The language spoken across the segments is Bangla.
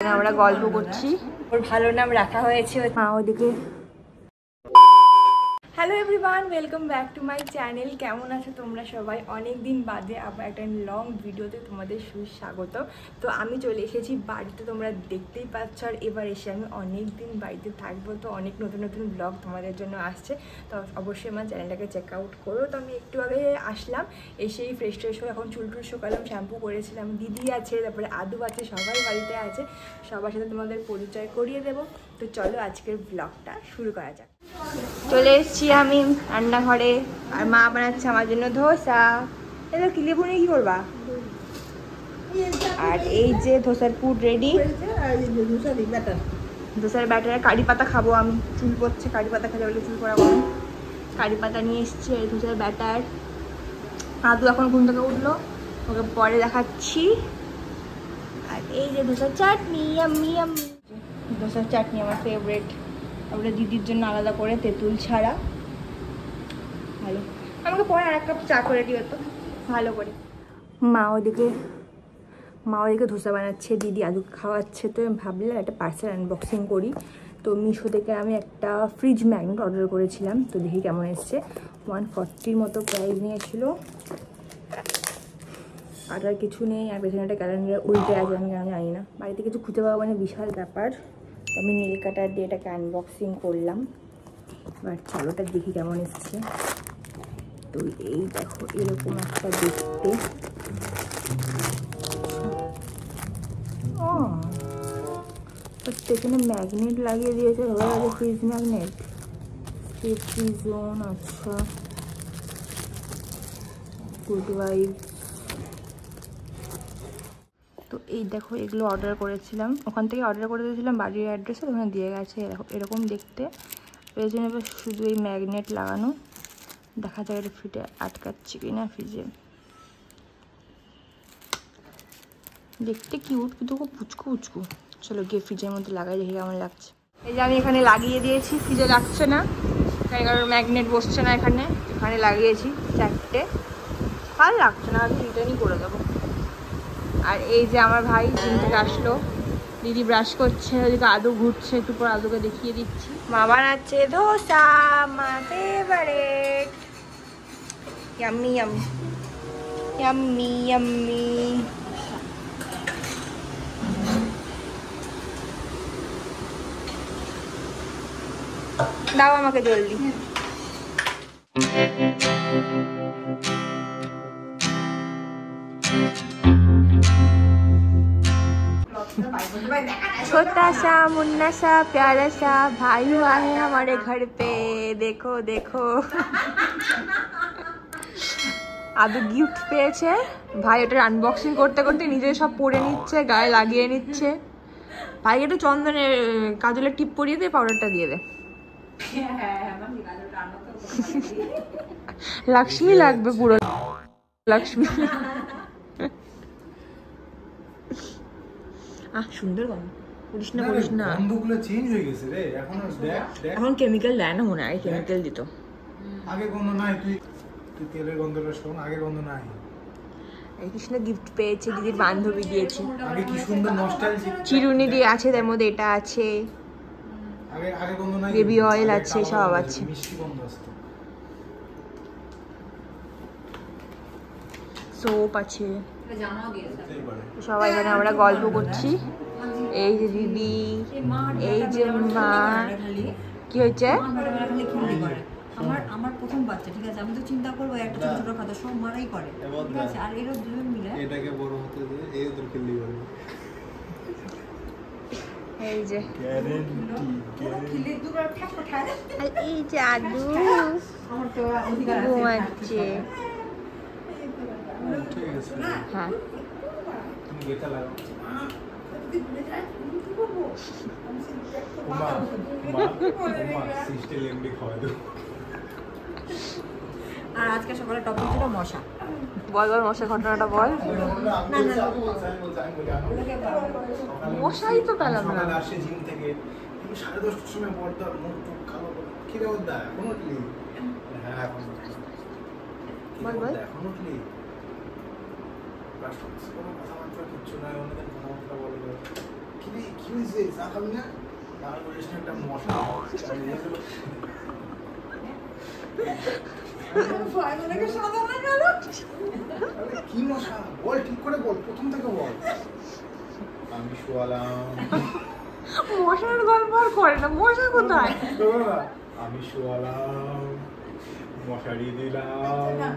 আমরা গল্প করছি, ওর ভালো নাম রাখা হয়েছে মা ওদিকে। Hello everyone, welcome back to my channel. কেমন আছো তোমরা সবাই? অনেক দিন বাদে আবার একটা লং ভিডিওতে তোমাদের সুস্বাগত। তো আমি চলে এসেছি বাড়িতে, তোমরা দেখতেই পাচ্ছ। আর এবার এসে আমি অনেক দিন বাড়িতে থাকবো, তো অনেক নতুন নতুন ব্লগ তোমাদের জন্য আসছে। তো অবশ্যই আমার চ্যানেলটাকে চেক আউট করো। তো আমি একটু আগে আসলাম, এসেই ফ্রেশ ট্রেশ হয়ে এখন চুল টুল শুকালাম, শ্যাম্পু করেছিলাম। দিদি আছে, তারপরে আদু আছে, সবাই বাড়িতে আছে। সবার সাথে তোমাদের পরিচয় করিয়ে দেবো। তো চলো আজকের ব্লগটা শুরু করা যাক। চলে এসেছি আমি রান্নাঘরে, আর মা বানাচ্ছে আমার জন্য ধোসা। এবার কি লেবু নিয়ে কি করবা? আর এই যে ধোসার পুর রেডি, ধোসার ব্যাটারে কারি পাতা খাবো আমি। চুল পড়ছে, কারি পাতা খাবে বলে চুল পড়া গরম। কারি পাতা নিয়ে এসছে, ধোসার ব্যাটার। আদু এখন ঘুম থেকে উঠলো, ওকে পরে দেখাচ্ছি। আর এই যে ধোসার চাটনি, ইয়াম্মি ইয়াম্মি। ধোসার চাটনি আমার ফেভারিট। তারপরে দিদির জন্য আলাদা করে তেঁতুল ছাড়া। ভালো, আমাকে পরে আর এক কাপ চা করে দিও তো ভালো করে। মা ওদিকে ধোসা বানাচ্ছে, দিদি আদুকে খাওয়াচ্ছে। তো আমি ভাবলাম একটা পার্সেল আনবক্সিং করি। তো মিশো থেকে আমি একটা ফ্রিজ ম্যাগনেট অর্ডার করেছিলাম, তো দেখি কেমন এসছে। 140 মতো প্রাইস নিয়েছিল। আর কিছু নেই, আর পেছনে একটা ক্যালেন্ডার উল্টে আছে, আমি কেন জানি না। বাড়িতে কিছু খুঁজে পাওয়া মানে বিশাল ব্যাপার। আমি নীল কাটার দিয়ে এটাকে আনবক্সিং করলাম। এবার চালোটা দেখি কেমন এসছে। তো এই দেখো, এরকম একটা দেখতে। ও পেছনে ম্যাগনেট লাগিয়ে দিয়েছে, ভালো লাগে। Fridge magnet, safety zone. আচ্ছা, গুড ওয়াইফ। তো এই দেখো, এগুলো অর্ডার করেছিলাম, ওখান থেকে অর্ডার করে দিয়েছিলাম বাড়ির অ্যাড্রেসে, ওখানে দিয়ে গেছে। এরকম দেখতে। পেছনে এবার শুধু এই ম্যাগনেট লাগানো, দেখা যায় এটা ফ্রিজে আটকাচ্ছে কিনা। ফ্রিজে দেখতে কিউট, কিন্তু খুব পুচকু। চলো গিয়ে ফ্রিজের মধ্যে লাগাই, দেখি কেমন লাগছে। এই যে আমি এখানে লাগিয়ে দিয়েছি, ফ্রিজে লাগছে না কারণ ম্যাগনেট বসছে না এখানে। এখানে লাগিয়েছি 4টে, ভালো লাগছে না, আমি রিটার্নই করে দেবো। আর এই যে আমার ভাই জিম থেকে আসলো, দিদি ব্রাশ করছে, ওদিকে আদু ঘুরছে, একটু পর আদুকে দেখিয়ে দিচ্ছি। মা বানাচ্ছে ধোসা, মা favourite. Yummy yummy yummy yummy. দাও আমাকে জলদি। छोटा सा मुन्ना सा प्यारा सा भाई हुआ है हमारे घर पे, देखो देखो। আদু গিফট পেয়েছে, ভাই ওটা আনবক্সিং করতে করতে নিজে সব পরে নিচ্ছে, গায়ে লাগিয়ে নিচ্ছে। ভাই একটু চন্দনের কাজলের টিপ পরিয়ে দিয়ে পাউডারটা দিয়ে দে। লক্ষ্মী লাগবে পুরো, লক্ষ্মী। সুন্দর গন্ধ। করিস না গন্ধগুলো চেঞ্জ হয়ে গেছে রে। এখন কেমিক্যাল দেয় না মনে হয়, আগে কেমিক্যাল দিত। আগে গন্ধ নাই, তুই তেলের গন্ধটা শোন, আগে গন্ধ নাই। এই কৃষ্ণ গিফট পেয়েছে, দিদির বান্ধবী দিয়েছে। আগে কি সুন্দর নস্টালজিক চিরুনি দিয়ে আছে, তার মধ্যে এটা আছে, আগে গন্ধ নাই, বেবি অয়েল আছে, সব আছে। মিষ্টি গন্ধ আসতো। সোপ আছে, সবাই এখানে আমরা গল্প করছি। এই যে দিদি, এই যে মা। কি হয়েছে? আমার প্রথম বাচ্চা, ঠিক আছে, আমি তো চিন্তা করবো একটা ছোট ছোট কথা সব মারাই করে, ঠিক আছে। আর এরা দুজন মিলে এটাকে বড় হতে দিয়ে এই ওদের খেললি করে। এই যে আর এই যে আদু ঘুমাচ্ছে। ঠিক আছে, হ্যাঁ তুমি গেটা লাগাও। মা সিস্টেল এমডি খাওয়াই দাও। আর আজকে সকালে টপিক ছিল মশা। বল মশার ঘটনাটা বল। মশাই তো পেলাম না। আসে জিম থেকে 10:30টার সময় বর্দার মুখ টুক খাওয়া কি রে বর্দা, এখন উঠলি? হ্যাঁ এখন বল এখন উঠলি? কোনো কথাবার্তা কিচ্ছু নাই, অনেকদিন কথাবার্তা বলবে। কি হয়েছে চা খাবি না? আর বলিস না একটা মশা কি মশা বল, ঠিক করে বল, প্রথম থেকে বল। আমি শোয়ালাম। মশার গল্প আর করে না, মশা কোথায়? আমি শোয়ালাম, মশারি দিলাম।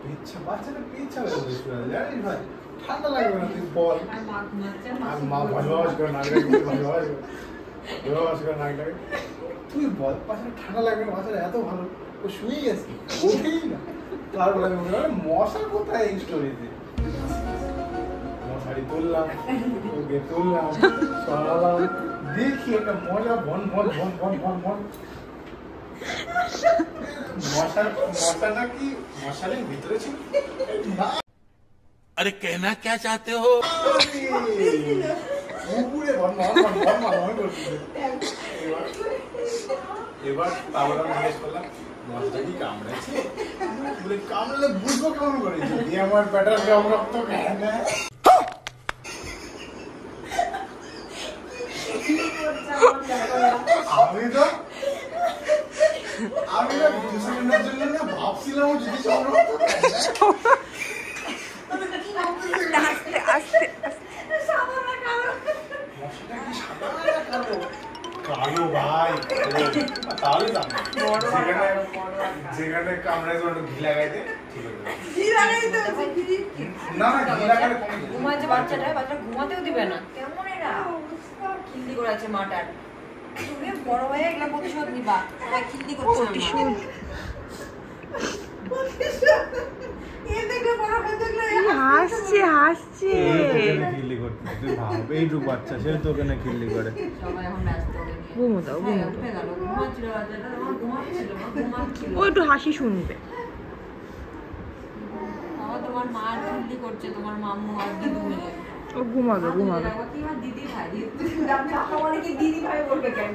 পিচ্ছা বাচ্চাটা পিচ্ছা হয়ে গেছে, জানিস ভাই ঠান্ডা লাগবে না, তুই বল। আর মা ভালোবাস করে নাক ডাকে, ভালোবাস করে নাক ডাকে। তুই বল, বাচ্চাটা ঠান্ডা লাগবে না, বাচ্চাটা এত ভালো, ও শুয়ে গেছে, ওঠেই না। তারপরে আমি বললাম মশা কোথায় এই স্টোরিতে? মশারি তুললাম, ওকে তুললাম, সরালাম, দেখি একটা মজা বন বন বন বন বন বন। মশাটা কি মশারির ভিতরে ছিল? अरे कहना क्या चाहते हो? উপরে বন বন বন বন বন করতেছে। এবার তাহলে জিজ্ঞেস করলাম মশাটা কি কামড়েছে? বলে কামড়ালে বুঝবো কেমন করে? যদি আমার পেটার কামড়াতো খায় না। আমি তো 2 সেকেন্ডের জন্য না ভাবছিলাম যদি কামড়াতো আস্তে আস্তে কালো ভাই, তাহলে যেখানে কামড়াইছে ওটা ঘি লাগাইতে ঠিক আছে। না না ঘি লাগালে ঘুমাচ্ছে বাচ্চাটা ঘুমাতেও দিবে না। কেমন এরা খিল্লি করেছে মাটার। তুমি বড় হয়ে এগুলা প্রতিশোধ নিবা, সবাই খিল্লি করছে। প্রতিশোধ হাসছে হাসছে। খিল্লি করতে তুই ভাব, এইটুকু বাচ্চা সে তো ওখানে খিল্লি করে। সবাই এখন ব্যস্ত। ঘুমো দাও, ঘুমো দাও। উঠে গেল, ঘুমাচ্ছিল বাচ্চাটা, আমার ঘুমাচ্ছিল। ও একটু হাসি শুনবে। আমার তোমার মা খিল্লি করছে, তোমার মাম্মু আর দিদু মিলে। ও ঘুমাবে ঘুমাবে। দিদি ভাই, দিদি ভাই বলবে কেন?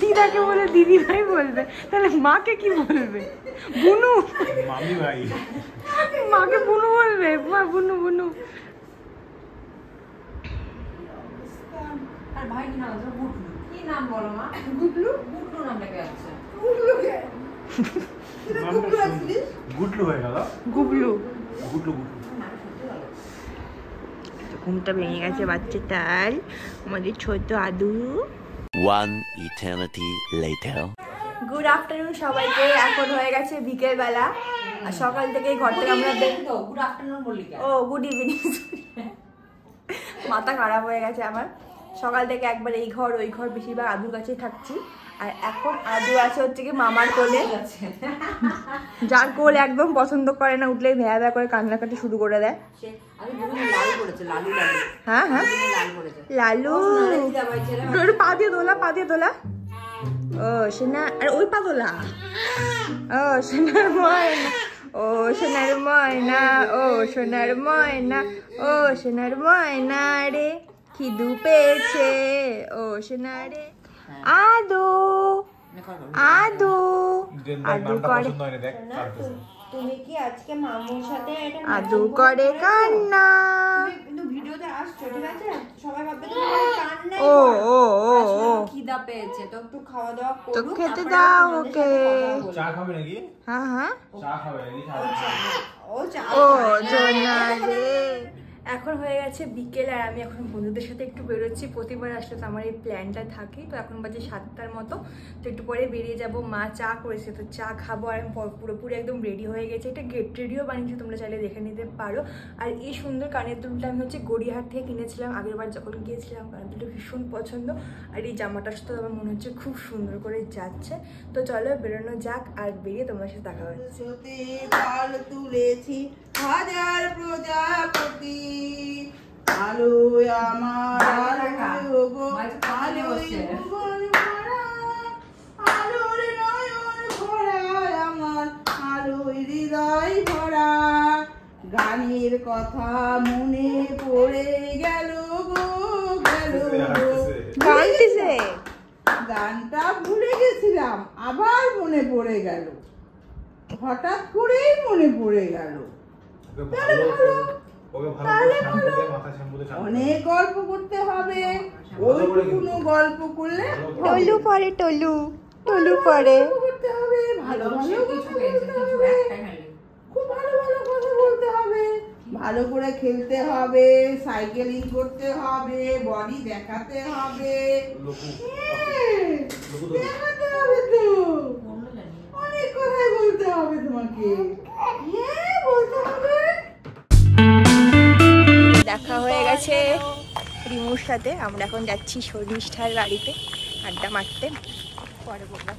দিদাকে বলে দিদি ভাই বলবে, তাহলে মাকে কি বলবে? বুনু, মামি ভাই। মাকে বুনু বলবে, মা বুনু বুনু। আর ভাই কি নাম? গুটলু। কি নাম বলো মা? গুটলু নাম লেগে আছে। গুটলু হয়ে গেল। গুবলু। গুটলু ঘুমটা ভেঙে গেছে বাচ্চাটার, আমাদের ছোট আদু। One eternity later. Good afternoon সবাইকে। এখন হয়ে গেছে বিকেল বেলা, আর সকাল থেকে ঘর থেকে আমরা তো গুড আফটারনুন বলি কেন? ও গুড ইভিনিং, মাথা খারাপ হয়ে গেছে আমার। সকাল থেকে একবার এই ঘর ওই ঘর, বেশিরভাগ আদুর কাছেই থাকছি। আর এখন আদু আছে হচ্ছে কি মামার কোলে, যার কোল একদম পছন্দ করে না, উঠলেই ভেয়া ভেয়া করে কান্নাকাটি শুরু করে দেয়। হ্যাঁ হ্যাঁ লালু, পা দিয়ে দোলা, পা দিয়ে দোলা। ও সোনা, আর ওই পা দোলা। ও সোনার ময়না, ও সোনার ময়না, ও সোনার ময়না, ও সোনার ময়না রে খিদু পেয়েছে, ও সোনা রে। আদু আদু আদু করে, তুমি কি আজকে মামুর সাথে আদু করে কান্না। কিন্তু ভিডিওতে আসছো ঠিক আছে, সবাই ভাববে তুমি কান্নাই ও করো। ও ও ও খিদা পেয়েছে তো একটু খাওয়া দাওয়া করো, তো খেতে দাও ওকে। চা খাবে নাকি? হ্যাঁ হ্যাঁ চা খাবে নাকি? ও চা ও জোনা রে। এখন হয়ে গেছে বিকেল, আর আমি এখন বন্ধুদের সাথে একটু বেরোচ্ছি। প্রতিবার আসলে তো আমার এই প্ল্যানটা থাকে। তো এখন বাজে 7টার মতো, তো একটু পরে বেরিয়ে যাব। মা চা করেছে, তো চা খাবো। আর আমি পুরোপুরি একদম রেডি হয়ে গেছে। এটা গেট রেডিও বানিয়েছি, তোমরা চাইলে দেখে নিতে পারো। আর এই সুন্দর কানের দুলটা আমি হচ্ছে গড়িয়াহাট থেকে কিনেছিলাম আগের বার যখন গিয়েছিলাম। কানের দুলটা ভীষণ পছন্দ, আর এই জামাটার সাথে আমার মনে হচ্ছে খুব সুন্দর করে যাচ্ছে। তো চলো বেরোনো যাক, আর বেরিয়ে তোমার সাথে দেখা হচ্ছে। তুলেছি হাজার প্রজাপতি, আলো আমার আলো গো, আলোয় ভুবন ভরা, আলোর নয়ন ভরা আমার, আলোয় হৃদয় ভরা। গানের কথা মনে পড়ে গেল গো, গেল গো। গাইতেছে, গানটা ভুলে গেছিলাম, আবার মনে পড়ে গেল, হঠাৎ করেই মনে পড়ে গেল। ওকে ভালো করে শ্যাম্পু দিয়ে মাথা শ্যাম্পু দিয়ে অনেক গল্প করতে হবে, ওইটুকুনো গল্প করলে টলু পরে টলু পরে গল্প করতে হবে, ভালো ভালো কথা বলতে হবে, খুব ভালো ভালো কথা বলতে হবে, ভালো করে খেলতে হবে, সাইকেলিং করতে হবে, বডি দেখাতে হবে, দেখাতে হবে তো, অনেক কথাই বলতে হবে তোমাকে, হ্যাঁ বলতে হবে। দেখা হয়ে গেছে রিমুর সাথে। আমরা এখন যাচ্ছি শর্মিষ্ঠার বাড়িতে আড্ডা মারতে। পরে বললাম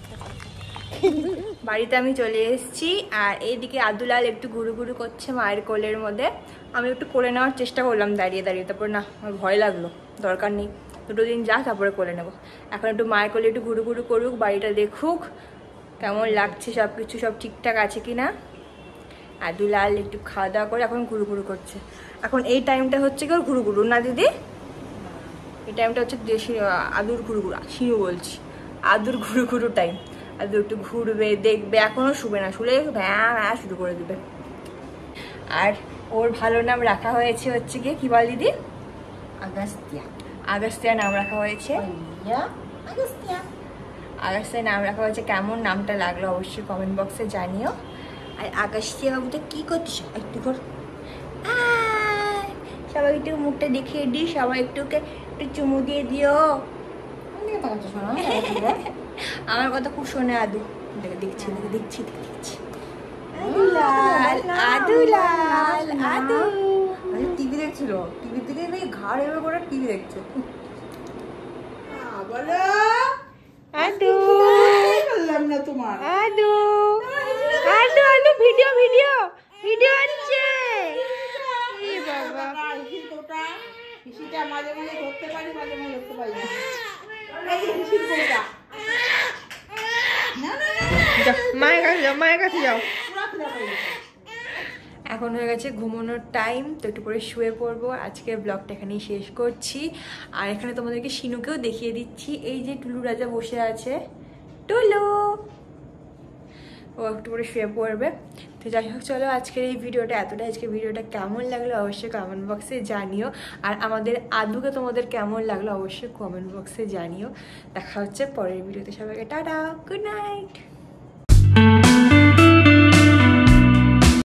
বাড়িতে আমি চলে এসেছি, আর এইদিকে আদুলাল একটু ঘুরু ঘুরু করছে মায়ের কোলের মধ্যে। আমি একটু করে নেওয়ার চেষ্টা করলাম দাঁড়িয়ে দাঁড়িয়ে, তারপর না আমার ভয় লাগলো, দরকার নেই, 2 দিন যা তারপরে কোলে নেবো। এখন একটু মায়ের কোলে একটু ঘুরু ঘুরু করুক, বাড়িটা দেখুক কেমন লাগছে, সব কিছু সব ঠিকঠাক আছে কি না। আদুলাল একটু খাওয়া দাওয়া করে এখন ঘুরু ঘুরু করছে। এখন এই টাইমটা হচ্ছে কি ওর ঘুরু ঘুরু না দিদি, এই টাইমটা হচ্ছে আদুর ঘুরু ঘুরু, শিরু বলছি, আদুর ঘুরু ঘুরু টাইম। আদু একটু ঘুরবে দেখবে, এখনও শুবে না, শুলে ভ্যাঁ ভ্যাঁ শুরু করে দেবে। আর ওর ভালো নাম রাখা হয়েছে হচ্ছে গিয়ে কি বল দিদি, আগাস্তিয়া। আগাস্তিয়া নাম রাখা হয়েছে। আগাস্তিয়া আগাস্তিয়া নাম রাখা হয়েছে। কেমন নামটা লাগলো অবশ্যই কমেন্ট বক্সে জানিও। আর আগাস্তিয়া বাবুটা কি করছিস একটু কর, সবাই একটু মুখটা দেখিয়ে দিই, সবাই একটু চুমু দিয়ে দিও। আমার কথা খুব শোনে আদু, দেখছি দেখছি দেখছি। আদুলাল আদুলাল আদু টিভি দেখছিল, টিভি থেকে ঘাড় এভাবে করে টিভি দেখছে। বলো আদু বললাম না তোমার, আদু আদু আদু ভিডিও ভিডিও ভিডিও আসছে। এ বাবা হিসিটা মাঝে মাঝে ধরতে পারি, মাঝে মাঝে ধরতে পারি না। এই হিসির কোটা না না যাও মায়ের কাছে যাও, মায়ের কাছে যাও। না এখন হয়ে গেছে ঘুমানোর টাইম, তো একটু পরে শুয়ে পড়বো। আজকের ব্লগটা এখানেই শেষ করছি। আর এখানে তোমাদেরকে শিনুকেও দেখিয়ে দিচ্ছি, এই যে টুলু রাজা বসে আছে, টুলু ও একটু পরে শুয়ে পড়বে। তো যাই হোক চলো আজকের এই ভিডিওটা এতটাই। আজকের ভিডিওটা কেমন লাগলো অবশ্যই কমেন্ট বক্সে জানিও, আর আমাদের আদুকে তোমাদের কেমন লাগলো অবশ্যই কমেন্ট বক্সে জানিও। দেখা হচ্ছে পরের ভিডিওতে, সবাইকে টাটা, গুড নাইট।